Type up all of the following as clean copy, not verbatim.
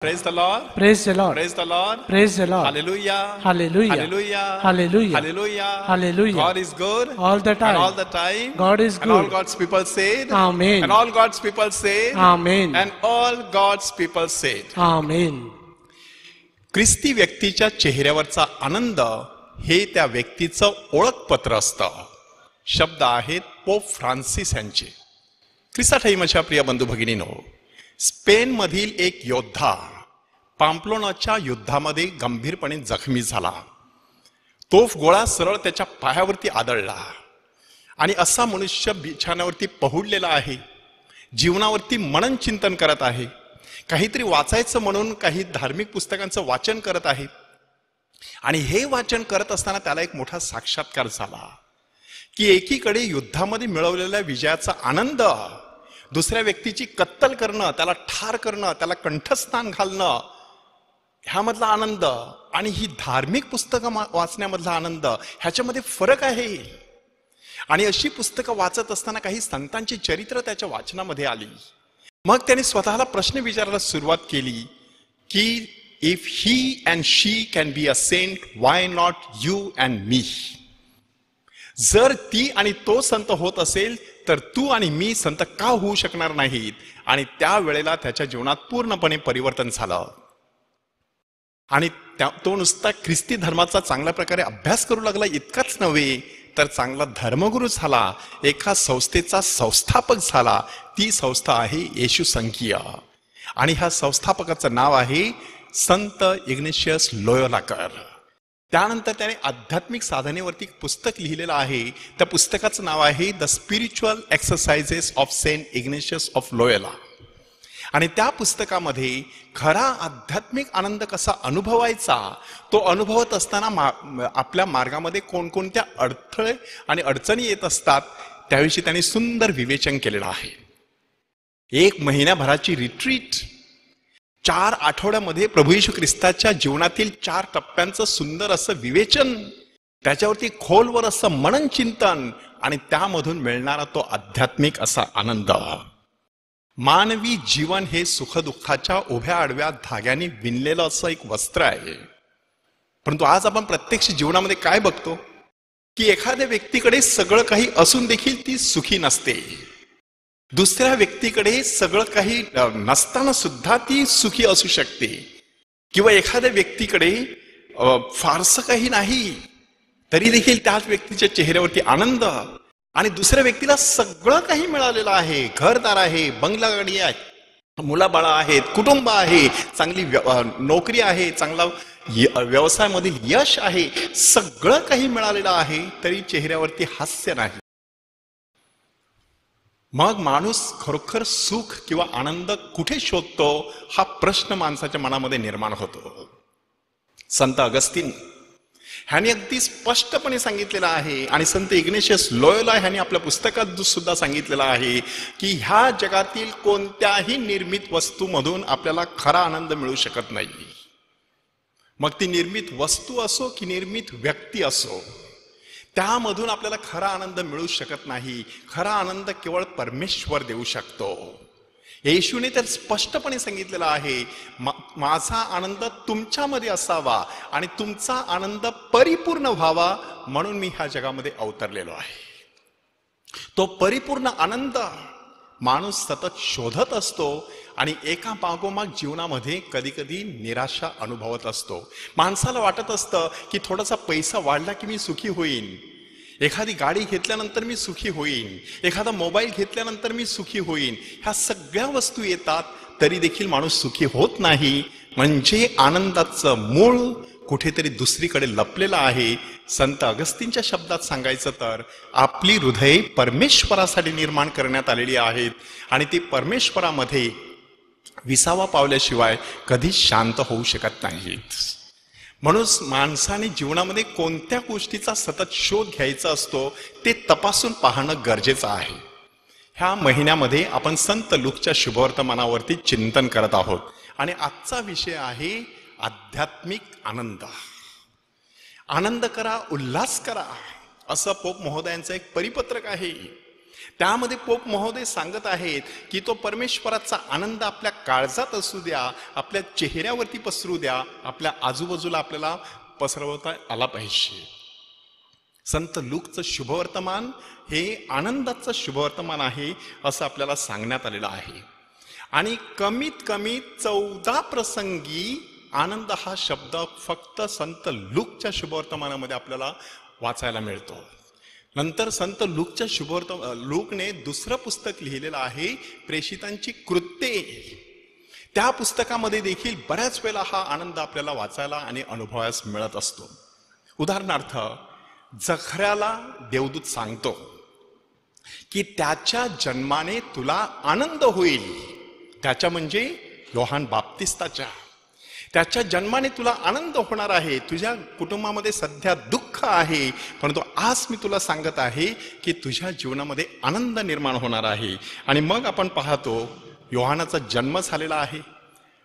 Praise the Lord. Praise the Lord. Praise the Lord. Praise the Lord. Hallelujah. Hallelujah. Hallelujah. Hallelujah. Hallelujah. Hallelujah. God is good. All the time. And all the time. God is And all good. God's people said. Amen. And all God's people said. Amen. And all God's people said. Amen. ख्रिस्ती व्यक्तीच्या चेहऱ्यावरचा आनंद हे त्या व्यक्तीचं ओळखपत्र असतं. शब्द आहेत pope Francis यांचे. ख्रिस्ताठाईमाच्या प्रिय बंधू भगिनींनो, स्पेन मधील एक योद्धा पाम्प्लोनाच्या युद्धामध्ये गंभीरपणे जखमी झाला. तोफ गोळा सरळ त्याच्या पायावरती आदळला आणि असा मनुष्य बिछाण्यावरती पहुडलेला आहे, जीवनावरती मनन चिंतन करत आहे, काहीतरी वाचायचं म्हणून काही धार्मिक पुस्तकांचं वाचन करत आहे. आणि हे वाचन करत असताना त्याला एक मोठा साक्षात्कार झाला की एकीकडे युद्धामध्ये मिळवलेल्या विजयाचा आनंद, दुसऱ्या व्यक्तीची कत्तल करणं, त्याला ठार करणं, त्याला कंठस्थान घालणं, ह्यामधला आनंद आणि ही धार्मिक पुस्तकं वाचण्यामधला आनंद, ह्याच्यामध्ये फरक आहे. आणि अशी पुस्तकं वाचत असताना काही संतांची चरित्र त्याच्या वाचनामध्ये आली. मग त्याने स्वतःला प्रश्न विचारायला सुरुवात केली की if he and she can be a saint, why not you and me? जर ती आणि तो संत होत असेल तर तू आणि मी संत का होऊ शकणार नाहीत? आणि त्यावेळेला त्याच्या जीवनात पूर्णपणे परिवर्तन झालं. आणि तो नुसता ख्रिस्ती धर्माचा चांगल्या प्रकारे अभ्यास करू लागला इतकाच नव्हे तर चांगला धर्मगुरू झाला, एका संस्थेचा संस्थापक झाला. ती संस्था आहे येशू संघीय आणि ह्या संस्थापकाचं नाव आहे संत इग्नेशियस लोयोलाकर. त्यानंतर त्याने आध्यात्मिक साधनेवरती पुस्तक लिहिलेलं आहे. त्या पुस्तकाचं नाव आहे the spiritual exercises of Saint Ignatius of Loyola. आणि त्या पुस्तकामध्ये खरा आध्यात्मिक आनंद कसा अनुभवायचा, तो अनुभवत असताना आपल्या मार्गामध्ये कोणकोणत्या अडथळे आणि अडचणी येत असतात त्याविषयी त्यांनी सुंदर विवेचन केलेलं आहे. 1 महिन्याभराची रिट्रीट, 4 आठवड्यामध्ये प्रभू येशू ख्रिस्ताच्या जीवनातील 4 टप्प्यांचं सुंदर असं विवेचन, त्याच्यावरती खोलवर असं मनन चिंतन आणि त्यामधून मिळणारा तो आध्यात्मिक असा आनंद. मानवी जीवन हे सुखदुःखाच्या उभ्या आडव्या धाग्याने विणलेलं असं एक वस्त्र आहे. परंतु आज आपण प्रत्यक्ष जीवनामध्ये काय बघतो की एखाद्या व्यक्तीकडे सगळं काही असून देखील ती सुखी नसते. दुसऱ्या व्यक्तीकडे सगळं काही नसताना सुद्धा ती सुखी असू शकते. किंवा एखाद्या व्यक्तीकडे फारसं काही नाही तरी देखील त्याच व्यक्तीच्या चेहऱ्यावरती आनंद, आणि दुसऱ्या व्यक्तीला सगळं काही मिळालेलं आहे, घरदार आहे, बंगला गाडी आहे, मुलाबाळा आहेत, कुटुंब आहे, चांगली नोकरी आहे, चांगला व्यवसायामधील यश आहे, सगळं काही मिळालेलं आहे तरी चेहऱ्यावरती हास्य नाही. मग माणूस खरोखर सुख किंवा आनंद कुठे शोधतो हा प्रश्न माणसाच्या मनामध्ये निर्माण होतो. संत अगस्तीन ह्याने अगदी स्पष्टपणे सांगितलेलं आहे आणि संत इग्नेशियस लोयोला ह्याने आपल्या पुस्तकात सुद्धा सांगितलेलं आहे की ह्या जगातील कोणत्याही निर्मित वस्तूमधून आपल्याला खरा आनंद मिळू शकत नाही. मग ती निर्मित वस्तू असो की निर्मित व्यक्ती असो, त्यामधून आपल्याला खरा आनंद मिळू शकत नाही. खरा आनंद केवळ परमेश्वर देऊ शकतो. येशूने तर स्पष्टपणे सांगितलेलं आहे, माझा आनंद तुमच्यामध्ये असावा आणि तुमचा आनंद परिपूर्ण व्हावा म्हणून मी ह्या जगामध्ये अवतरलेलो आहे. तो परिपूर्ण आनंद माणूस सतत शोधत असतो आणि एका मागोमाग जीवनामध्ये कधी कधी निराशा अनुभवत असतो. माणसाला वाटत असतं की थोडासा पैसा वाढला की मी सुखी होईन, एखादी गाडी घेतल्यानंतर मी सुखी होईन, एखादा मोबाईल घेतल्यानंतर मी सुखी होईन. ह्या सगळ्या वस्तू येतात तरी देखील माणूस सुखी होत नाही. म्हणजे आनंदाचं मूळ कुठेतरी दुसरीकडे लपलेलं आहे. संत अगस्तींच्या शब्दात सांगायचं तर आपली हृदये परमेश्वरासाठी निर्माण करण्यात आलेली आहेत आणि ती परमेश्वरामध्ये विसावा पावल्याशिवाय कधी शांत होऊ शकत नाहीत. म्हणून माणसाने जीवनामध्ये कोणत्या गोष्टीचा सतत शोध घ्यायचा असतो ते तपासून पाहणं गरजेचं आहे. ह्या महिन्यामध्ये आपण संत लूकच्या शुभवर्तमानावरती चिंतन करत आहोत आणि आजचा विषय आहे आध्यात्मिक आनंद. आनंद करा, उल्हास करा, असं पोप महोदयांचं एक परिपत्रक आहे. त्यामध्ये पोप महोदय सांगत आहेत की तो परमेश्वराचा आनंद आपल्या काळजात असू द्या, आपल्या चेहऱ्यावरती पसरू द्या, आपल्या आजूबाजूला आपल्याला पसरवता आला पाहिजे. संत लूकचं शुभवर्तमान हे आनंदाचं शुभवर्तमान आहे असं आपल्याला सांगण्यात आलेलं आहे. आणि कमीत कमी 14 प्रसंगी आनंद हा शब्द फक्त संत लूकच्या शुभवर्तमानामध्ये आपल्याला वाचायला मिळतो. नंतर संत लूकच्या लूकने दुसरं पुस्तक लिहिलेलं आहे, प्रेषितांची कृत्ये. त्या पुस्तकामध्ये देखील बऱ्याच वेळेला हा आनंद आपल्याला वाचायला आणि अनुभवायला मिळत असतो. उदाहरणार्थ, जखऱ्याला देवदूत सांगतो की त्याच्या जन्माने तुला आनंद होईल. त्याच्या म्हणजे योहान बाप्तिस्ताच्या, त्याच्या जन्माने तुला आनंद होणार आहे. तुझ्या कुटुंबामध्ये सध्या दुःख आहे, परंतु आज मी तुला सांगत आहे की तुझ्या जीवनामध्ये आनंद निर्माण होणार आहे. आणि मग आपण पाहतो योहानाचा जन्म झालेला आहे.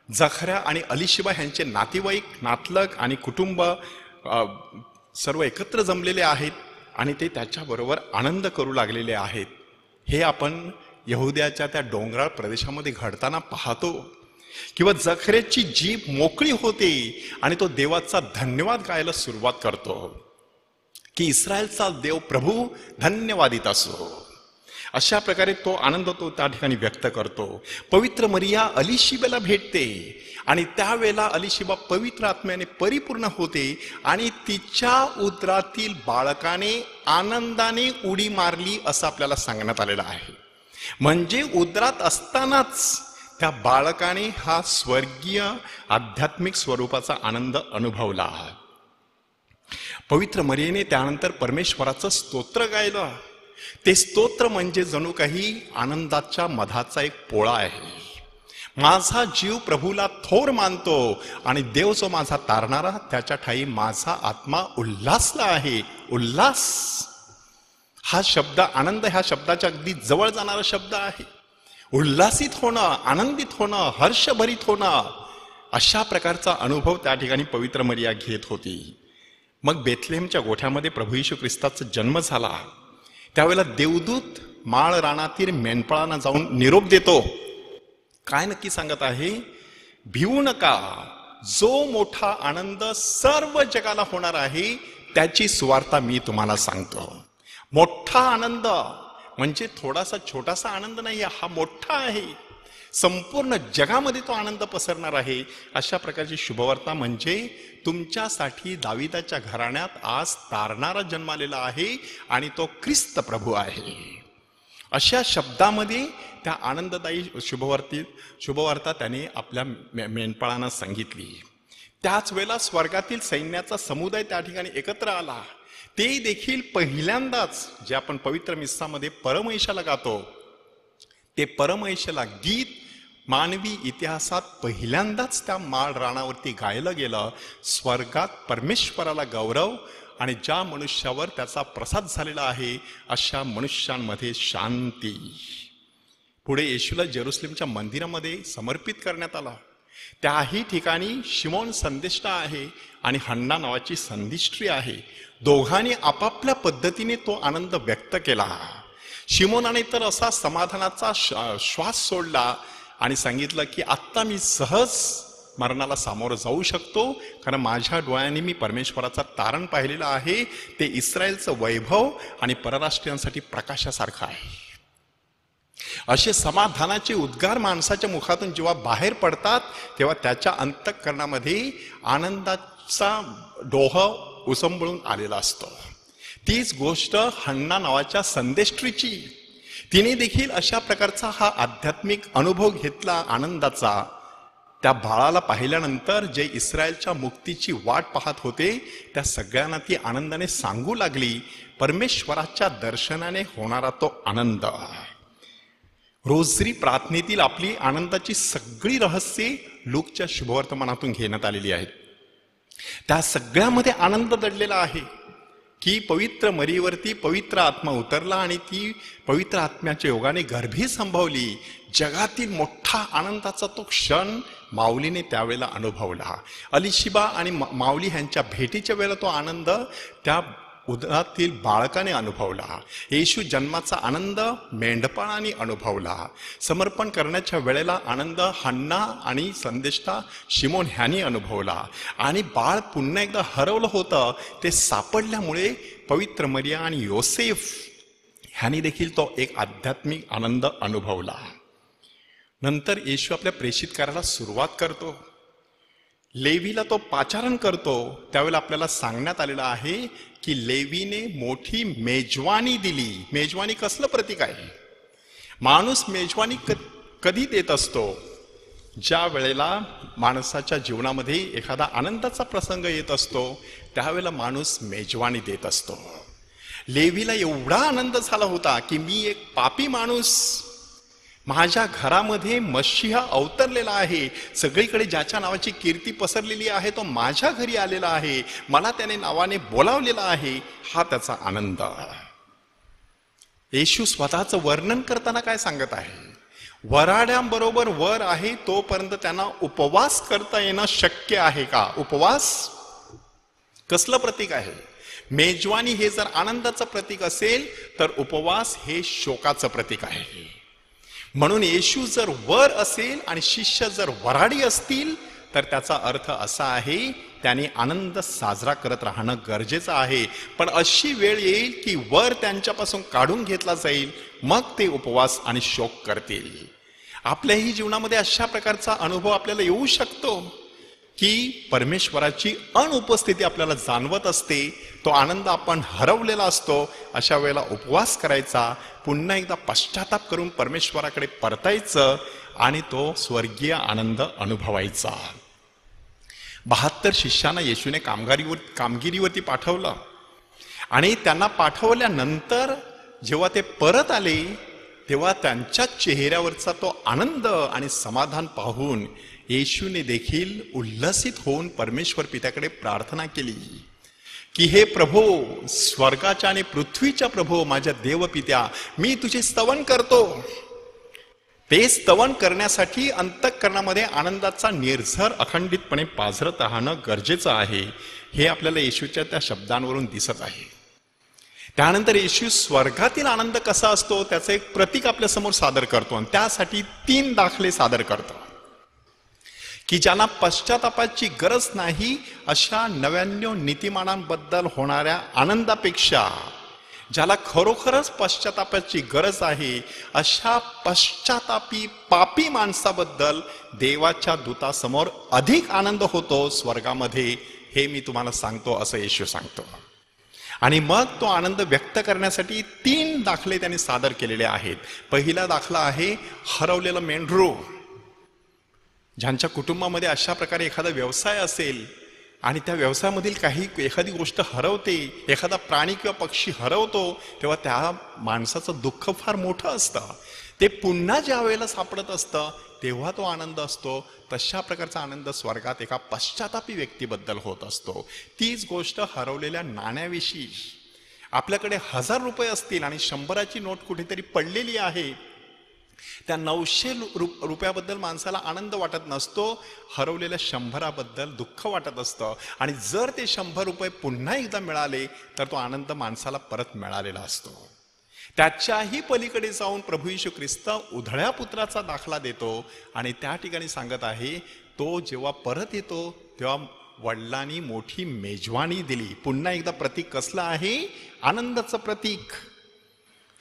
जखऱ्या आणि अलिशिबा यांचे नातेवाईक, नातलग आणि कुटुंब सर्व एकत्र जमलेले आहेत आणि ते त्याच्याबरोबर आनंद करू लागलेले आहेत. हे आपण यहुद्याच्या त्या डोंगराळ प्रदेशामध्ये घडताना पाहतो. किंवा जखऱ्याची जीभ मोकळी होते आणि तो देवाचा धन्यवाद गायला सुरुवात करतो की इस्रायलचा देव प्रभू धन्यवादित असो. अशा प्रकारे तो आनंद तो त्या ठिकाणी व्यक्त करतो. पवित्र मरिया अलिशिबाला भेटते आणि त्यावेळेला अलिशिबा पवित्र आत्म्याने परिपूर्ण होते आणि तिच्या उदरातील बाळकाने आनंदाने उडी मारली असं आपल्याला सांगण्यात आलेलं आहे. म्हणजे उदरात असतानाच त्या बाळकाने हा स्वर्गीय आध्यात्मिक स्वरूपाचा आनंद अनुभवला. पवित्र मरियेने त्यानंतर परमेश्वराचं स्तोत्र गायलं. ते स्तोत्र म्हणजे जणू काही आनंदाच्या मधाचा एक पोळा आहे. माझा जीव प्रभूला थोर मानतो आणि देव जो माझा तारणारा, त्याच्या ठाई माझा आत्मा उल्हासला आहे. उल्हास हा शब्द, आनंद ह्या शब्दाच्या अगदी जवळ जाणारा शब्द आहे. उल्हासित होणं, आनंदित होणं, हर्षभरित होणं, अशा प्रकारचा अनुभव त्या ठिकाणी पवित्र मरिया घेत होती. मग बेथलेहमच्या गोठ्यामध्ये प्रभू येशू ख्रिस्ताचा जन्म झाला. त्यावेळेला देवदूत माळ रानातील मेंढपाळांना जाऊन निरोप देतो. काय नक्की सांगत आहे? भिवू नका, जो मोठा आनंद सर्व जगाला होणार आहे त्याची सुवार्ता मी तुम्हाला सांगतो. मोठा आनंद म्हणजे थोडासा छोटासा आनंद नाही, हा मोठा आहे. संपूर्ण जगामध्ये तो आनंद पसरणार आहे. अशा प्रकारची शुभवार्ता म्हणजे तुमच्यासाठी दाविदाच्या घराण्यात आज तारणारा जन्मालेला आहे आणि तो ख्रिस्त प्रभू आहे. अशा शब्दामध्ये त्या आनंददायी शुभवार्ता त्याने आपल्या मेंढपाळांना सांगितली. त्याच वेळेला स्वर्गातील सैन्याचा समुदाय त्या ठिकाणी एकत्र आला. ते देखील पहिल्यांदाच, जे आपण पवित्र मिस्सामध्ये परमैशाला गातो, ते परमैशाला गीत मानवी इतिहासात पहिल्यांदाच त्या माळ रानावरती गायलं गेलं. स्वर्गात परमेश्वराला गौरव आणि ज्या मनुष्यावर त्याचा प्रसाद झालेला आहे अशा मनुष्यांमध्ये शांती. पुढे येशूला जेरुसलेमच्या मंदिरामध्ये समर्पित करण्यात आला. त्याही ठिकाणी शिमोन संदेष्टा आहे आणि हन्ना नावाची संदिष्टी आहे. दोघांनी आपापल्या पद्धतीने तो आनंद व्यक्त केला. शिमोनाने तर असा समाधानाचा श्वास सोडला आणि सांगितलं की आत्ता मी सहज मरणाला सामोरं जाऊ शकतो, कारण माझ्या डोळ्यांनी मी परमेश्वराचा तारण पाहिलेला आहे. ते इस्रायलचं वैभव आणि परराष्ट्रीयांसाठी प्रकाशासारखं आहे. असे समाधानाचे उद्गार माणसाच्या मुखातून जेव्हा बाहेर पडतात तेव्हा त्याच्या अंतःकरणामध्ये आनंदाचा डोह उसंबळून आलेला असतो. तीच गोष्ट हन्ना नावाच्या संदेष्टीची. तिने देखील अशा प्रकारचा हा आध्यात्मिक अनुभव घेतला आनंदाचा. त्या बाळाला पाहिल्यानंतर जे इस्रायलच्या मुक्तीची वाट पाहत होते त्या सगळ्यांना ती आनंदाने सांगू लागली परमेश्वराच्या दर्शनाने होणारा तो आनंद. रोजरी प्रार्थनेतील आपली आनंदाची सगळी रहस्ये लूकच्या शुभवर्तमानातून घेण्यात आलेली आहेत. त्या सगळ्यामध्ये आनंद दडलेला आहे की पवित्र मरीवरती पवित्र आत्मा उतरला आणि ती पवित्र आत्म्याच्या योगाने गर्भी संभवली. जगातील मोठा आनंदाचा तो क्षण माऊलीने त्यावेळेला अनुभवला. अलिशिबा आणि माऊली ह्यांच्या भेटीच्या वेळेला तो आनंद त्या उदरातील बाळकाने अनुभवला. येशू जन्माचा आनंद मेंढपाळाने अनुभवला. समर्पण करण्याच्या वेळेला आनंद हन्ना आणि संदेष्टा शिमोन ह्यानी अनुभवला. आणि बाळ पुन्हा एकदा हरवलं होतं ते सापडल्यामुळे पवित्र मरिया आणि योसेफ ह्यानी देखील तो एक आध्यात्मिक आनंद अनुभवला. नंतर येशू आपल्या प्रेषित करायला सुरुवात करतो. लेवीला तो पाचारण करतो. त्यावेळेला आपल्याला सांगण्यात आलेलं आहे की लेवीने मोठी मेजवानी दिली. मेजवानी कसलं प्रतीक आहे? माणूस मेजवानी कधी देत असतो? ज्या वेळेला माणसाच्या जीवनामध्ये एखादा आनंदाचा प्रसंग येत असतो त्यावेळेला माणूस मेजवानी देत असतो. लेवीला एवढा आनंद झाला होता की मी एक पापी माणूस, माझ्या घरामध्ये मशिहा अवतरलेला आहे, सगळीकडे ज्याच्या नावाची कीर्ती पसरलेली आहे तो माझ्या घरी आलेला आहे, मला त्याने नावाने बोलावलेला आहे, हा त्याचा आनंद. येशू स्वतःचं वर्णन करताना काय सांगत आहे? वराड्यांबरोबर वर आहे तोपर्यंत त्यांना उपवास करता येणं शक्य आहे का? उपवास कसलं प्रतीक आहे? मेजवानी हे जर आनंदाचं प्रतीक असेल तर उपवास हे शोकाचं प्रतीक आहे. म्हणून येशू जर वर असेल आणि शिष्य जर वराडी असतील तर त्याचा अर्थ असा आहे त्यांनी आनंद साजरा करत राहणं गरजेचं आहे. पण अशी वेळ येईल की वर त्यांच्यापासून काढून घेतला जाईल, मग ते उपवास आणि शोक करतील. आपल्याही जीवनामध्ये अशा प्रकारचा अनुभव आपल्याला येऊ शकतो की परमेश्वराची अनुपस्थिती आपल्याला जाणवत असते, तो आनंद आपण हरवलेला असतो. अशा वेळेला उपवास करायचा, पुन्हा एकदा पश्चाताप करून परमेश्वराकडे परतायचं आणि तो स्वर्गीय आनंद अनुभवायचा. 72 शिष्यांना येशूने कामगिरीवरती पाठवलं आणि त्यांना पाठवल्यानंतर जेव्हा ते परत आले तेव्हा त्यांच्या चेहऱ्यावरचा तो आनंद आणि समाधान पाहून येशूने देखील उल्लसित होऊन परमेश्वर पित्याकडे प्रार्थना केली की हे प्रभो, स्वर्गाच्या आणि पृथ्वीच्या प्रभो, माझ्या देवपित्या, मी तुझे स्तवन करतो. ते स्तवन करण्यासाठी अंतःकरणामध्ये आनंदाचा निर्झर अखंडितपणे पाझरत राहणं गरजेचं आहे. हे आपल्याला येशूच्या त्या शब्दांवरून दिसत आहे. त्यानंतर येशू स्वर्गातील आनंद कसा असतो त्याचं एक प्रतीक आपल्या समोर सादर करतो आणि त्यासाठी 3 दाखले सादर करतो की ज्यांना पश्चातापाची गरज नाही अशा 99 नीतिमानांबद्दल होणाऱ्या आनंदापेक्षा ज्याला खरोखरच पश्चातापाची गरज आहे अशा पश्चातापी पापी माणसाबद्दल देवाच्या दूतासमोर अधिक आनंद होतो स्वर्गामध्ये. हे मी तुम्हाला सांगतो असं येशू सांगतो. आणि मग तो आनंद व्यक्त करण्यासाठी 3 दाखले त्यांनी सादर केलेले आहेत. पहिला दाखला आहे हरवलेलं मेंढरू. ज्यांच्या कुटुंबामध्ये अशा प्रकारे एखादा व्यवसाय असेल आणि त्या व्यवसायामधील एखादी गोष्ट हरवते, एखादा प्राणी किंवा पक्षी हरवतो, तेव्हा त्या माणसाचं दुःख फार मोठं असतं. ते पुन्हा ज्या वेळेला सापडत असतं तेव्हा तो आनंद असतो. तशा प्रकारचा आनंद स्वर्गात एका पश्चातापी व्यक्तीबद्दल होत असतो. तीच गोष्ट हरवलेल्या नाण्याविषयी. आपल्याकडे 1000 रुपये असतील आणि 100ची नोट कुठेतरी पडलेली आहे, त्या 900 रुपयाबद्दल माणसाला आनंद वाटत नसतो, हरवलेल्या 100बद्दल दुःख वाटत असतं. आणि जर ते 100 रुपये पुन्हा एकदा मिळाले तर तो आनंद माणसाला परत मिळालेला असतो. त्याच्याही पलीकडे जाऊन प्रभू येशू ख्रिस्त उधळ्या पुत्राचा दाखला देतो आणि त्या ठिकाणी सांगत आहे तो जेव्हा परत येतो तेव्हा वडिलांनी मोठी मेजवानी दिली. पुन्हा एकदा प्रतीक कसलं आहे? आनंदाचं प्रतीक.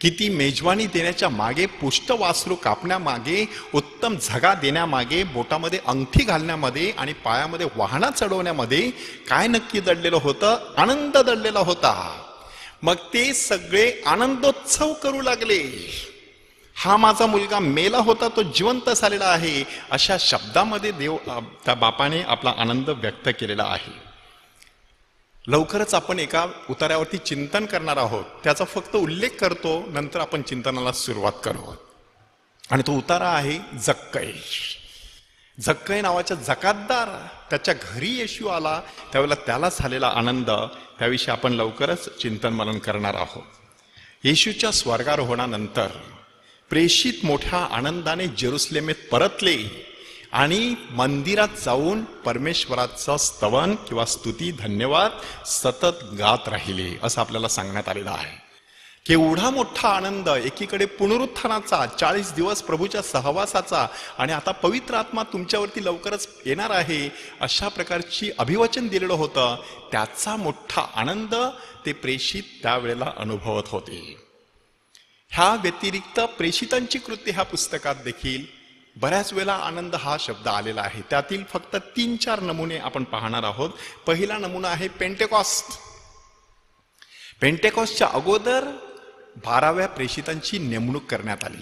किती मेजवानी देण्याच्या मागे, पुष्ट वासरू कापण्यामागे, उत्तम झगा देण्यामागे, बोटामध्ये अंगठी घालण्यामध्ये आणि पायामध्ये वाहना चढवण्यामध्ये काय नक्की दडलेलं होतं? आनंद दडलेला होता. मग ते सगळे आनंदोत्सव करू लागले. हा माझा मुलगा मेला होता तो जिवंत झालेला आहे, अशा शब्दामध्ये देव त्या बापाने आपला आनंद व्यक्त केलेला आहे. लवकरच आपण एका उतार्यावरती चिंतन करणार आहोत, त्याचा फक्त उल्लेख करतो, नंतर आपण चिंतनाला सुरुवात करू. आणि तो उतारा आहे जक्कई. जक्कई नावाच्या जकातदार त्याच्या घरी येशू आला त्यावेळेला त्याला झालेला आनंद, त्याविषयी आपण लवकरच चिंतन मनन करणार आहोत. येशूच्या स्वर्गारोहणानंतर प्रेषित मोठ्या आनंदाने जेरुसलेमेत परतले आणि मंदिरात जाऊन परमेश्वराचं स्तवन किंवा स्तुती धन्यवाद सतत गात राहिले असं आपल्याला सांगण्यात आलेलं आहे. केवढा मोठा आनंद, एकीकडे पुनरुत्थानाचा 40 दिवस प्रभूच्या सहवासाचा, आणि आता पवित्र आत्मा तुमच्यावरती लवकरच येणार आहे अशा प्रकारची अभिवचन दिलेलं होतं. त्याचा मोठा आनंद ते प्रेषित त्यावेळेला अनुभवत होते. ह्या व्यतिरिक्त प्रेषितांची कृत्य ह्या पुस्तकात देखील बऱ्याच वेळा आनंद हा शब्द आलेला आहे. त्यातील फक्त 3-4 नमुने आपण पाहणार आहोत. पहिला नमुना आहे पेंटेकॉस्ट. पेंटेकॉस्टच्या अगोदर 12व्या प्रेषितांची नेमणूक करण्यात आली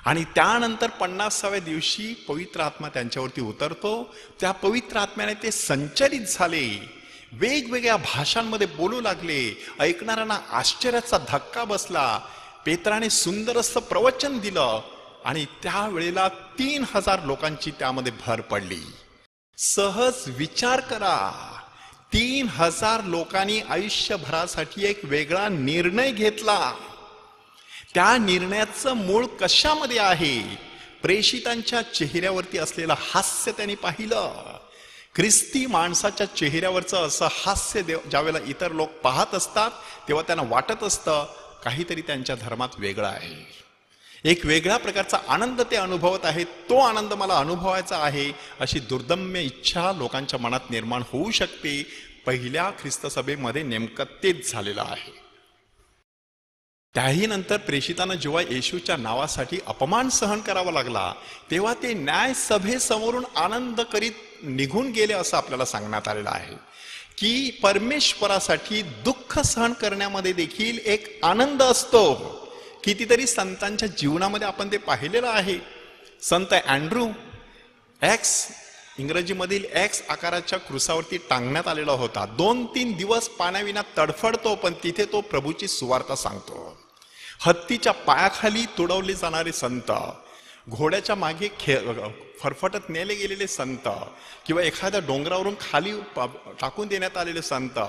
आणि त्यानंतर 50व्या दिवशी पवित्र आत्मा त्यांच्यावरती उतरतो. त्या पवित्र आत्म्याने ते संचलित झाले, वेगवेगळ्या भाषांमध्ये बोलू लागले. ऐकणाऱ्यांना आश्चर्याचा धक्का बसला. पेत्राने सुंदर असं प्रवचन दिलं आणि त्यावेळेला 3000 लोकांची त्यामध्ये भर पडली. सहज विचार करा, 3000 लोकांनी आयुष्यभरासाठी एक वेगळा निर्णय घेतला. त्या निर्णयाचं मूळ कशामध्ये आहे? प्रेषितांच्या चेहऱ्यावरती असलेलं हास्य त्यांनी पाहिलं. ख्रिस्ती माणसाच्या चेहऱ्यावरचं असं हास्य ज्यावेळेला इतर लोक पाहत असतात तेव्हा त्यांना वाटत असतं काहीतरी त्यांच्या धर्मात वेगळं आहे. एक वेगळ्या प्रकारचा आनंद ते अनुभवत आहेत. तो आनंद मला अनुभवायचा आहे अशी दुर्दम्य इच्छा लोकांच्या मनात निर्माण होऊ शकते. पहिल्या ख्रिस्त सभेमध्ये नेमकं तेच झालेलं आहे. त्याही नंतर प्रेषितांना जेव्हा येशूच्या नावासाठी अपमान सहन करावा लागला तेव्हा ते न्याय सभेसमोरून आनंद करीत निघून गेले असं आपल्याला सांगण्यात आलेलं आहे की परमेश्वरासाठी दुःख सहन करण्यामध्ये देखील एक आनंद असतो. कितीतरी संतांच्या जीवनामध्ये आपण ते पाहिलेलं आहे. संत अँड्रू इंग्रजीमधील एक्स आकाराच्या क्रुसावरती टांगण्यात आलेला होता. 2-3 दिवस पाण्याविना तडफडतो, पण तिथे तो प्रभूची सुवार्ता सांगतो. हत्तीच्या पायाखाली तुडवले जाणारे संत, घोड्याच्या मागे फरफटत नेले गेलेले संत, किंवा एखाद्या डोंगरावरून खाली टाकून देण्यात आलेले संत,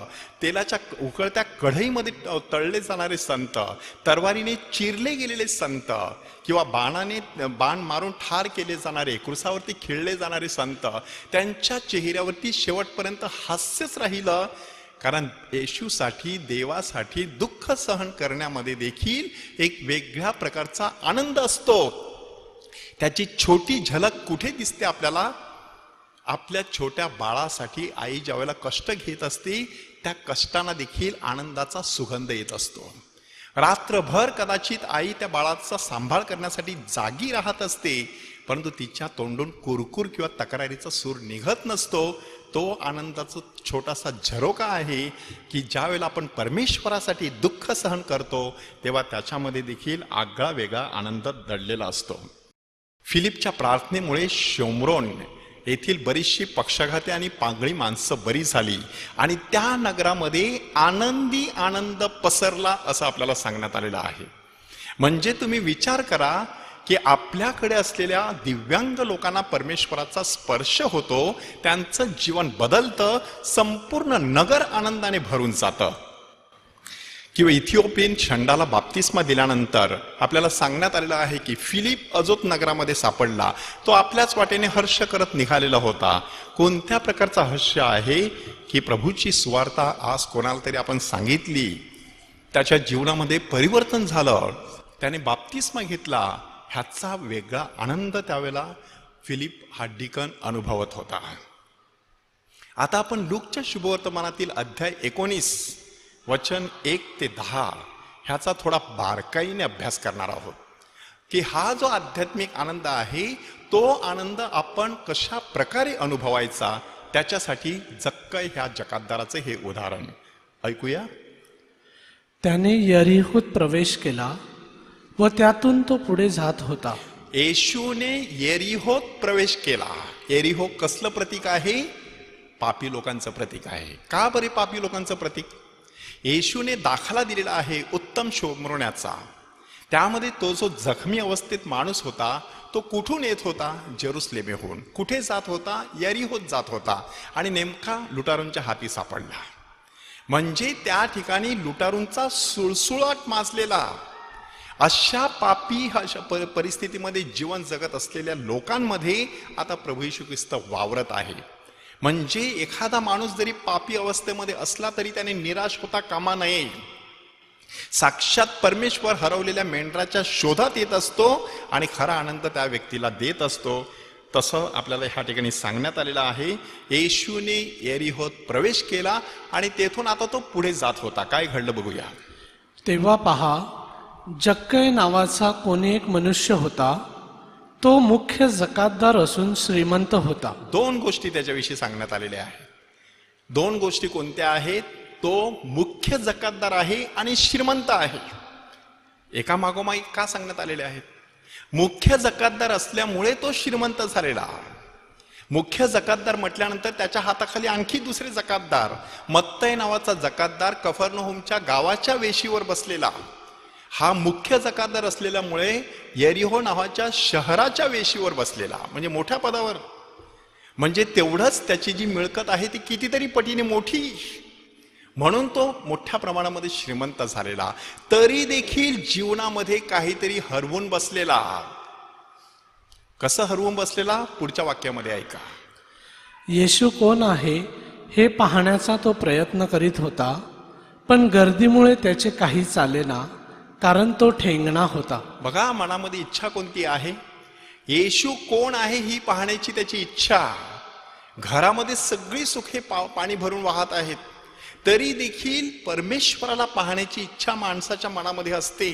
तेलाच्या उकळत्या कढईमध्ये तळले जाणारे संत, तरवारीने चिरले गेलेले संत, किंवा बाण मारून ठार केले जाणारे, क्रुसावरती खिळले जाणारे संत, त्यांच्या चेहऱ्यावरती शेवटपर्यंत हास्यच राहिलं. कारण येशूसाठी, देवासाठी दुःख सहन करण्यामध्ये देखील एक वेगळ्या प्रकारचा आनंद असतो. त्याची छोटी झलक कुठे दिसते आपल्याला? आपल्या छोट्या बाळासाठी आई ज्यावेळेला कष्ट घेत असते त्या कष्टांना देखील आनंदाचा सुगंध येत असतो. रात्रभर कदाचित आई त्या बाळाचा सांभाळ करण्यासाठी जागी राहत असते, परंतु तिच्या तोंडून कुरकुर किंवा तक्रारीचा सूर निघत नसतो. तो आनंदाचा छोटासा झरोका आहे की ज्या वेळेला आपण परमेश्वरासाठी दुःख सहन करतो तेव्हा त्याच्यामध्ये देखील आगळा वेगळा आनंद दडलेला असतो. फिलिपच्या प्रार्थनेमुळे शोम्रोन येथील बरीचशी पक्षाघाती आणि पांगळी माणसं बरी झाली आणि त्या नगरामध्ये आनंदी आनंद पसरला असं आपल्याला सांगण्यात आलेलं आहे. म्हणजे तुम्ही विचार करा की आपल्याकडे असलेल्या दिव्यांग लोकांना परमेश्वराचा स्पर्श होतो, त्यांचं जीवन बदलतं, संपूर्ण नगर आनंदाने भरून जातं. किंवा इथिओपियन षंडाला बाप्तिस्मा दिल्यानंतर आपल्याला सांगण्यात आलेलं आहे की फिलिप अजोत नगरामध्ये सापडला. तो आपल्याच वाटेने हर्ष करत निघालेला होता. कोणत्या प्रकारचा हर्ष आहे की प्रभूची सुवार्ता आज कोणाला तरी आपण सांगितली, त्याच्या जीवनामध्ये परिवर्तन झालं, त्याने बाप्तिस्मा घेतला, ह्याचा वेगळा आनंद त्यावेळेला फिलिप हा डिकन अनुभवत होता. आता आपण लूकच्या शुभवर्तमानातील अध्याय 19 वचन 1 ते 10 ह्याचा थोडा बारकाईने अभ्यास करणार आहोत की हा जो आध्यात्मिक आनंद आहे तो आनंद आपण कशा प्रकारे अनुभवायचा. त्याच्यासाठी जक्कय ह्या जकातदाराचे हे उदाहरण ऐकूया. त्याने यरीहोत प्रवेश केला व त्यातून तो पुढे जात होता. येशूने येरिहोत प्रवेश केला. येरिहो कसलं प्रतीक आहे? पापी लोकांचं प्रतीक आहे. का बरे पापी लोकांचं प्रतीक? येशूने दाखला दिलेला आहे उत्तम शोमरोण्याचा. त्यामध्ये तो जो जखमी अवस्थेत माणूस होता तो कुठून येत होता? जेरुसलेमेहून. कुठे जात होता? यरीहोत जात होता आणि नेमका लुटारूंच्या हाती सापडला. म्हणजे त्या ठिकाणी लुटारूंचा सुळसुळाट माजलेला अशा पापी अशा परिस्थितीमध्ये जीवन जगत असलेल्या लोकांमध्ये आता प्रभू येशू ख्रिस्त वावरत आहे. म्हणजे एखादा माणूस जरी पापी अवस्थेमध्ये असला तरी त्याने निराश होता कामा नये. साक्षात परमेश्वर हरवलेल्या मेंढराच्या शोधात येत असतो आणि खरा आनंद त्या व्यक्तीला देत असतो. तसं आपल्याला ह्या ठिकाणी सांगण्यात आलेलं आहे. येशूने येरिहोत प्रवेश केला आणि तेथून आता तो पुढे जात होता. काय घडलं बघूया. तेव्हा पहा, जक्कय नावाचा कोणी एक मनुष्य होता. तो मुख्य जकातदार असून श्रीमंत होता. दोन गोष्टी त्याच्याविषयी सांगण्यात आलेल्या आहेत. दोन गोष्टी कोणत्या आहेत? तो मुख्य जकातदार आहे आणि श्रीमंत आहे. एका मागोमाग का सांगण्यात आलेले आहेत? मुख्य जकातदार असल्यामुळे तो श्रीमंत झालेला. मुख्य जकातदार म्हटल्यानंतर त्याच्या हाताखाली आणखी दुसरे जकातदार, मत्तय नावाचा जकातदार कफरनहूमच्या गावाच्या वेशीवर बसलेला. हा मुख्य जकातदार असलेल्यामुळे येरिहो नावाच्या शहराच्या वेशीवर बसलेला, म्हणजे मोठ्या पदावर. म्हणजे तेवढंच त्याची जी मिळकत आहे ती कितीतरी पटीने मोठी. म्हणून तो मोठ्या प्रमाणामध्ये श्रीमंत झालेला. तरी देखील जीवनामध्ये काहीतरी हरवून बसलेला. कसं हरवून बसलेला? पुढच्या वाक्यामध्ये ऐका. येशू कोण आहे हे पाहण्याचा तो प्रयत्न करीत होता, पण गर्दीमुळे त्याचे काही चालेना, कारण तो ठेंगणा होता. बघा, मनामध्ये इच्छा कोणती आहे? येशू कोण आहे ही पाहण्याची त्याची इच्छा. घरामध्ये सगळी सुखे पाणी भरून वाहत आहेत, तरी देखील परमेश्वराला पाहण्याची इच्छा माणसाच्या मनामध्ये असते.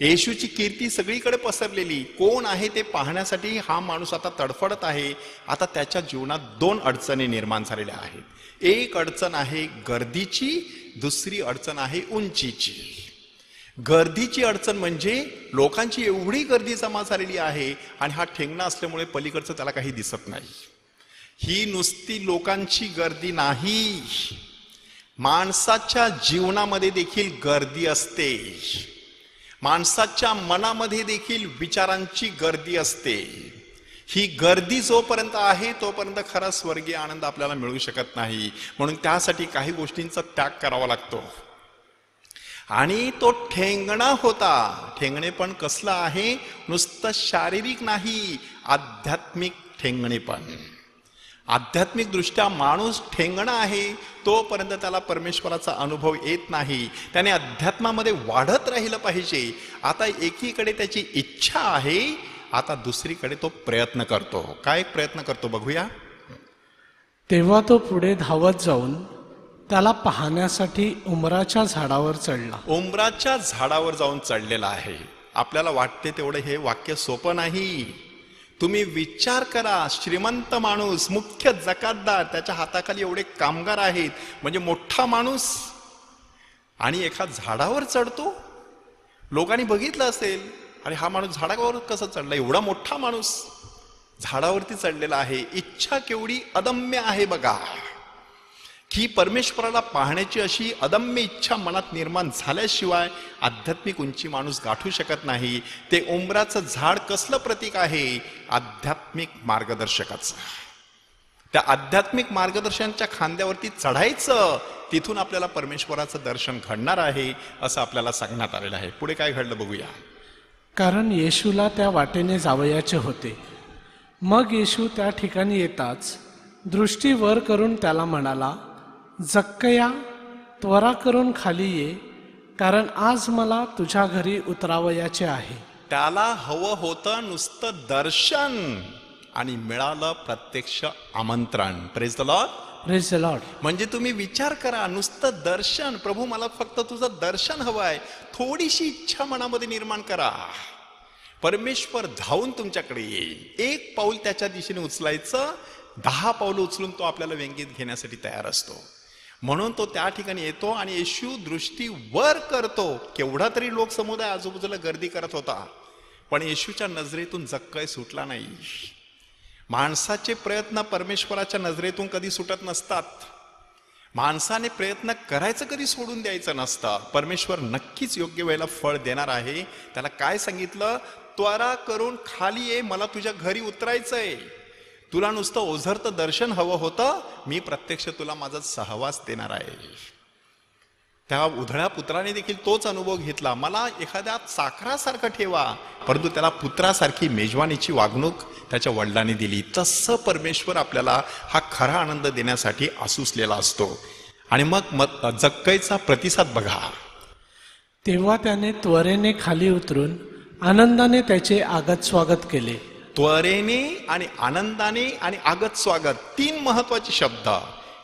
येशूची कीर्ती सगळीकडे पसरलेली, कोण आहे ते पाहण्यासाठी हा माणूस आता तडफडत आहे. आता त्याच्या जीवनात दोन अडचणी निर्माण झालेल्या आहेत. एक अडचण आहे गर्दीची, दुसरी अडचण आहे उंचीची. गर्दीची अडचण म्हणजे लोकांची एवढी गर्दी जमा झालेली आहे आणि हा ठेंगणा असल्यामुळे पलीकडचं त्याला काही दिसत नाही. ही नुसती लोकांची गर्दी नाही, माणसाच्या जीवनामध्ये देखील गर्दी असते. माणसाच्या मनामध्ये देखील विचारांची गर्दी असते. ही गर्दी जोपर्यंत आहे तोपर्यंत खरा स्वर्गीय आनंद आपल्याला मिळू शकत नाही. म्हणून त्यासाठी काही गोष्टींचा त्याग करावा लागतो. आणि तो ठेंगणा होता. ठेंगणे पण कसलं आहे? नुसतं शारीरिक नाही, आध्यात्मिक ठेंगणे पण. आध्यात्मिक दृष्ट्या माणूस ठेंगणा आहे तोपर्यंत त्याला परमेश्वराचा अनुभव येत नाही. त्याने अध्यात्मामध्ये वाढत राहिलं पाहिजे. आता एकीकडे त्याची इच्छा आहे, आता दुसरीकडे तो प्रयत्न करतो. काय प्रयत्न करतो बघूया. तेव्हा तो पुढे धावत जाऊन त्याला पाहण्यासाठी उंबराच्या झाडावर चढला. उंबराच्या झाडावर जाऊन चढलेला आहे. आपल्याला वाटते तेवढं हे वाक्य सोपं नाही. तुम्ही विचार करा, श्रीमंत माणूस, मुख्य जकातदार, त्याच्या हाताखाली एवढे कामगार आहेत, म्हणजे मोठा माणूस, आणि एका झाडावर चढतो. लोकांनी बघितलं असेल, अरे हा माणूस झाडावर कसा चढला? एवढा मोठा माणूस झाडावरती चढलेला आहे. इच्छा केवढी अदम्य आहे बघा, की परमेश्वराला पाहण्याची अशी अदम्य इच्छा मनात निर्माण झाल्याशिवाय आध्यात्मिक उंची माणूस गाठू शकत नाही. ते उंबराचं झाड कसलं प्रतीक आहे? आध्यात्मिक मार्गदर्शकाचं. त्या आध्यात्मिक मार्गदर्शनाच्या खांद्यावरती चढायचं, तिथून आपल्याला परमेश्वराचं दर्शन घडणार आहे असं आपल्याला सांगण्यात आलेलं आहे. पुढे काय घडलं बघूया. कारण येशूला त्या वाटेने जावयाचे होते. मग येशू त्या ठिकाणी येताच दृष्टी वर करून त्याला म्हणाला, जक्कया, त्वरा करून खाली ये, कारण आज मला तुझ्या घरी उतरावयाचे आहे. त्याला हवं होतं नुसतं दर्शन आणि मिळालं प्रत्यक्ष आमंत्रण. Praise the Lord. Praise the Lord. म्हणजे तुम्ही विचार करा, नुसतं दर्शन, प्रभू मला फक्त तुझं दर्शन हवंय. थोडीशी इच्छा मनामध्ये निर्माण करा, परमेश्वर धावून तुमच्याकडे येईल. एक पाऊल त्याच्या दिशेने उचलायचं, 10 पावलं उचलून तो आपल्याला व्यंगीत घेण्यासाठी तयार असतो. म्हणून तो त्या ठिकाणी येतो आणि येशू दृष्टी वर करतो. केवढा तरी लोक समुदाय आजूबाजूला गर्दी करत होता, पण येशूच्या नजरेतून जक्कय सुटला नाही. माणसाचे प्रयत्न परमेश्वराच्या नजरेतून कधी सुटत नसतात. माणसाने प्रयत्न करायचं कधी सोडून द्यायचं नसतं. परमेश्वर नक्कीच योग्य वेळेला फळ देणार आहे. त्याला काय सांगितलं? त्वरा करून खाली ये, मला तुझ्या घरी उतरायचंय. तुला नुसतं ओझरतं दर्शन हवं होतं, मी प्रत्यक्ष तुला माझा सहवास देणार आहे. त्या उधळ्या पुत्राने देखील तोच अनुभव घेतला. मला एखाद्या चाकरासारखं ठेवा, परंतु त्याला पुत्रासारखी मेजवानीची वागणूक त्याच्या वडिलांनी दिली. तसं परमेश्वर आपल्याला हा खरा आनंद देण्यासाठी आसुसलेला असतो. आणि मग जक्कईचा प्रतिसाद बघा. तेव्हा त्याने त्वरेने खाली उतरून आनंदाने त्याचे आगत स्वागत केले. त्वरेने आणि आनंदाने आणि आगत स्वागत, 3 महत्वाचे शब्द.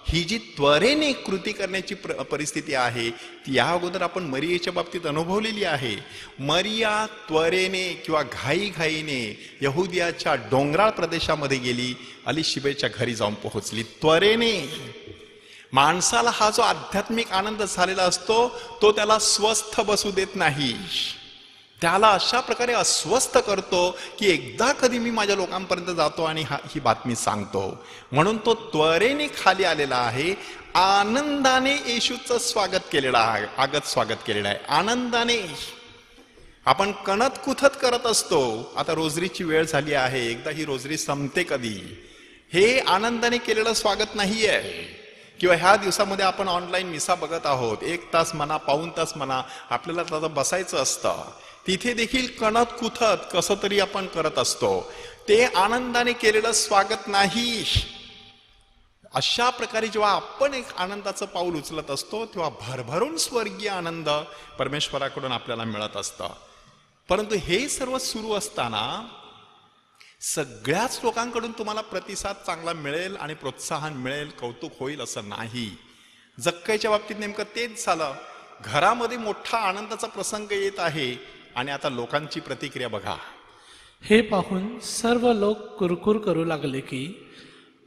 ही जी त्वरेने कृती करण्याची परिस्थिती आहे ती या अगोदर आपण मरियेच्या बाबतीत अनुभवलेली आहे. मरिया त्वरेने किंवा घाईघाईने यहुदियाच्या डोंगराळ प्रदेशामध्ये गेली, अलिशिबेच्या घरी जाऊन पोहोचली. त्वरेने. माणसाला हा जो आध्यात्मिक आनंद झालेला असतो तो त्याला स्वस्थ बसू देत नाही, त्याला अशा प्रकारे अस्वस्थ करतो की एकदा कधी मी माझ्या लोकांपर्यंत जातो आणि ही बातमी सांगतो. म्हणून तो त्वरेने खाली आलेला आहे. आनंदाने येशूचं स्वागत केलेलं आहे, आगत स्वागत केलेलं आहे आनंदाने. आपण कणत कुथत करत असतो, आता रोजरीची वेळ झाली आहे, एकदा ही रोजरी संपते कधी, हे आनंदाने केलेलं स्वागत नाही आहे. किंवा ह्या दिवसामध्ये आपण ऑनलाईन मिसा बघत आहोत, 1 तास म्हणा, पाऊण तास म्हणा, आपल्याला आता बसायचं असतं, तिथे देखील कणत कुथत कसं तरी आपण करत असतो. ते आनंदाने केलेलं स्वागत नाही. अशा प्रकारे जेव्हा आपण एक आनंदाचं पाऊल उचलत असतो तेव्हा भरभरून स्वर्गीय आनंद परमेश्वराकडून आपल्याला मिळत असतं. परंतु हे सर्व सुरू असताना सगळ्याच लोकांकडून तुम्हाला प्रतिसाद चांगला मिळेल आणि प्रोत्साहन मिळेल, कौतुक होईल असं नाही. जक्कईच्या बाबतीत नेमकं तेच झालं. घरामध्ये मोठा आनंदाचा प्रसंग येत आहे आणि आता लोकांची प्रतिक्रिया बघा. हे पाहून सर्व लोक कुरकुर करू लागले की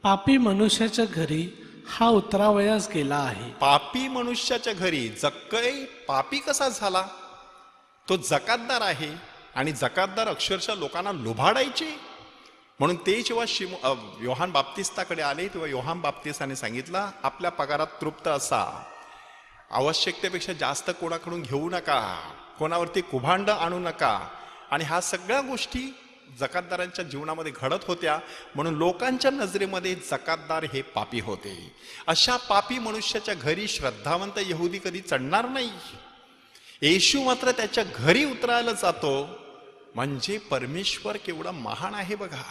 पापी मनुष्याच्या घरी हा उतरावयास गेला आहे. पापी मनुष्याच्या घरी. जक्कई पापी कसा झाला? तो जकातदार आहे आणि जकातदार अक्षरशः लोकांना लुबाडायचे. म्हणून ते जेव्हा योहान बाप्तिस्ताकडे आले तेव्हा योहान बाप्तिस्ताने सांगितलं, आपल्या पगारात तृप्त असा, आवश्यकतेपेक्षा जास्त कोणाकडून घेऊ नका, कोणावरती कुभांड आणू नका. आणि ह्या सगळ्या गोष्टी जकातदारांच्या जीवनामध्ये घडत होत्या. म्हणून लोकांच्या नजरेमध्ये जकातदार हे पापी होते. अशा पापी मनुष्याच्या घरी श्रद्धावंत यहुदी कधी चढणार नाही. येशू मात्र त्याच्या घरी उतरायला जातो. म्हणजे परमेश्वर केवढा महान आहे बघा.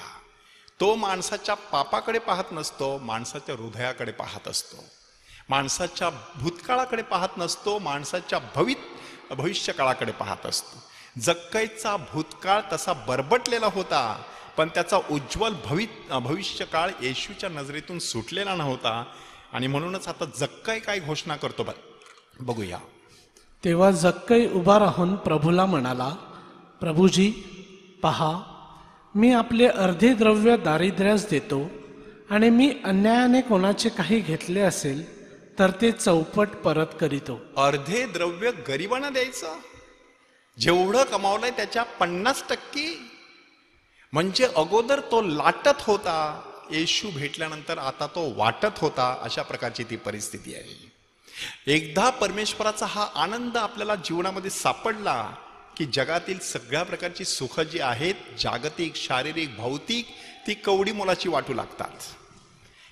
तो माणसाच्या पापाकडे पाहत नसतो, माणसाच्या हृदयाकडे पाहत असतो. माणसाच्या भूतकाळाकडे पाहत नसतो, माणसाच्या भविष्य काळाकडे पाहत असतो. जक्कईचा भूतकाळ तसा बरबटलेला होता, पण त्याचा उज्ज्वल भविष्यकाळ येशूच्या नजरेतून सुटलेला नव्हता. आणि म्हणूनच आता जक्कई काय घोषणा करतो बघूया. तेव्हा जक्कई उभा राहून प्रभूला म्हणाला, प्रभूजी पहा, मी आपले अर्धे द्रव्य दारिद्र्यास देतो आणि मी अन्यायाने कोणाचे काही घेतले असेल तर ते चौपट परत करीतो. अर्धे द्रव्य गरिबांना द्यायचं. जेवढं कमावलंय त्याच्या 50%. म्हणजे अगोदर तो लाटत होता, येशू भेटल्यानंतर आता तो वाटत होता. अशा प्रकारची ती परिस्थिती आहे. एकदा परमेश्वराचा हा आनंद आपल्याला जीवनामध्ये सापडला की जगातील सगळ्या प्रकारची सुख जी आहेत, जागतिक, शारीरिक, भौतिक, ती कवडी मोलाची वाटू लागतात.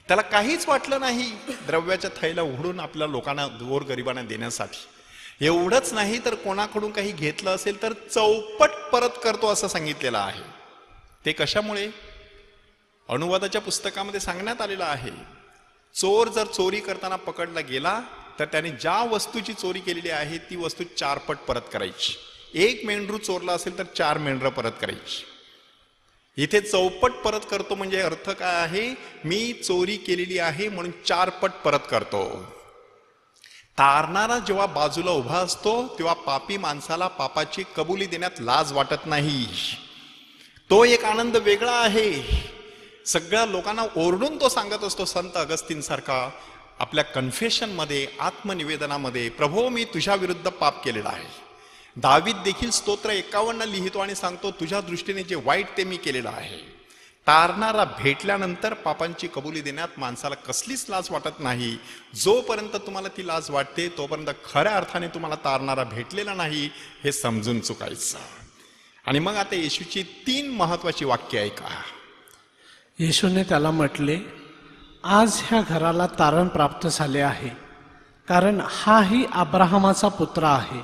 त्याला काहीच वाटलं नाही द्रव्याच्या थैला उघडून आपल्या लोकांना, गोरगरिबांना देण्यासाठी. एवढंच नाही तर कोणाकडून काही घेतलं असेल तर चौपट परत करतो असं सांगितलेलं आहे. ते कशामुळे? अनुवादाच्या पुस्तकामध्ये सांगण्यात आलेलं आहे, चोर जर चोरी करताना पकडला गेला तर त्याने ज्या वस्तूची चोरी केलेली आहे ती वस्तू 4 पट परत करायची. 1 मेंढरू चोरला असेल तर 4 मेंढरं परत करायची. इथे चौपट परत करतो म्हणजे अर्थ काय आहे? मी चोरी केलेली आहे म्हणून 4 पट परत करतो. तारणारा जेव्हा बाजूला उभा असतो तेव्हा पापी माणसाला पापाची कबुली देण्यात लाज वाटत नाही. तो एक आनंद वेगळा आहे. सगळ्या लोकांना ओरडून तो सांगत असतो, संत अगस्तीन सारखा आपल्या कन्फेशनमध्ये, आत्मनिवेदनामध्ये, प्रभो मी तुझ्या विरुद्ध पाप केलेला आहे. दावीद देखील स्तोत्र 51 लिहितो आणि सांगतो, तुझ्या दृष्टीने जे वाईट ते मी केलेलं आहे. तारणारा भेटल्यानंतर पापांची कबुली देण्यात माणसाला कसलीच लाज वाटत नाही. जोपर्यंत तुम्हाला ती लाज वाटते तोपर्यंत खऱ्या अर्थाने तुम्हाला तारणारा भेटलेला नाही हे समजून चुकायचं. आणि मग आता येशूची 3 महत्वाची वाक्य ऐका. येशूने त्याला म्हटले, आज ह्या घराला तारण प्राप्त झाले आहे, कारण हाही अब्राहमाचा पुत्र आहे.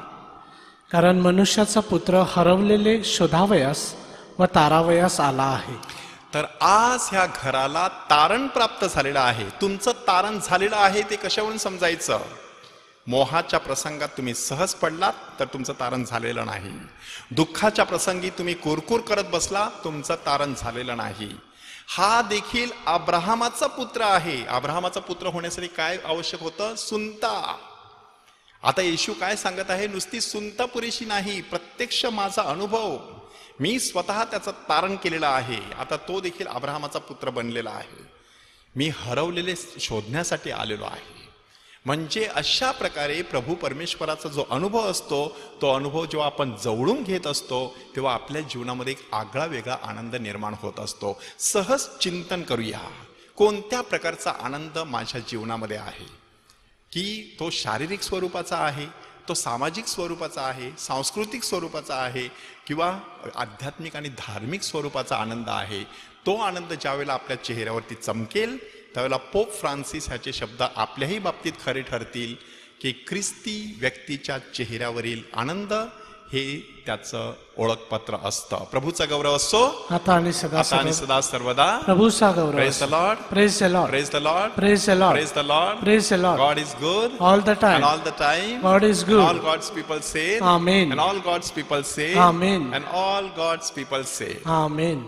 कारण मनुष्याचा पुत्र हरवलेले शोधावयास व तारावयास आला आहे. तर आज ह्या घराला तारण प्राप्त झालेलं आहे. तुमचं तारण झालेलं आहे ते कशावरून समजायचं? मोहाच्या प्रसंगात तुम्ही सहज पडलात तर तुमचं तारण झालेलं नाही. दुःखाच्या प्रसंगी तुम्ही कुरकुर करत बसला, तुमचं तारण झालेलं नाही. हा देखील अब्राहमाचा पुत्र आहे. अब्राहमाचा पुत्र होण्यासाठी काय आवश्यक होतं? सुनता. आता येशू काय सांगत आहे? नुसती सुनता पुरेशी नाही, प्रत्यक्ष माझा अनुभव, मी स्वतः त्याचं तारण केलेलं आहे. आता तो देखील अब्राहमाचा पुत्र बनलेला आहे. मी हरवलेले शोधण्यासाठी आलेलो आहे. म्हणजे अशा प्रकारे प्रभू परमेश्वराचा जो अनुभव असतो, तो अनुभव जेव्हा आपण जवळून घेत असतो तेव्हा आपल्या जीवनामध्ये एक आगळा वेगळा आनंद निर्माण होत असतो. सहज चिंतन करूया, कोणत्या प्रकारचा आनंद माझ्या जीवनामध्ये आहे? की तो शारीरिक स्वरूपाचा आहे, तो सामाजिक स्वरूपाचा आहे, सांस्कृतिक स्वरूपाचा आहे, किंवा आध्यात्मिक आणि धार्मिक स्वरूपाचा आनंद आहे. तो आनंद ज्यावेळेला आपल्या चेहऱ्यावरती चमकेल त्यावेळेला पोप फ्रान्सिस ह्याचे शब्द आपल्याही बाबतीत खरे ठरतील की ख्रिस्ती व्यक्तीच्या चेहऱ्यावरील आनंद हे त्याचं ओळखपत्र असतं. प्रभूचा गौरव असो आता आणि सदा सर्वदा. प्रभूचा गौरव. Praise the Lord. Praise the Lord. Praise the Lord. Praise the Lord. Praise the Lord. Praise the Lord. God is good all the time. and all the time. God is good. All God's people say Amen. and all God's people say Amen. and all God's people say Amen.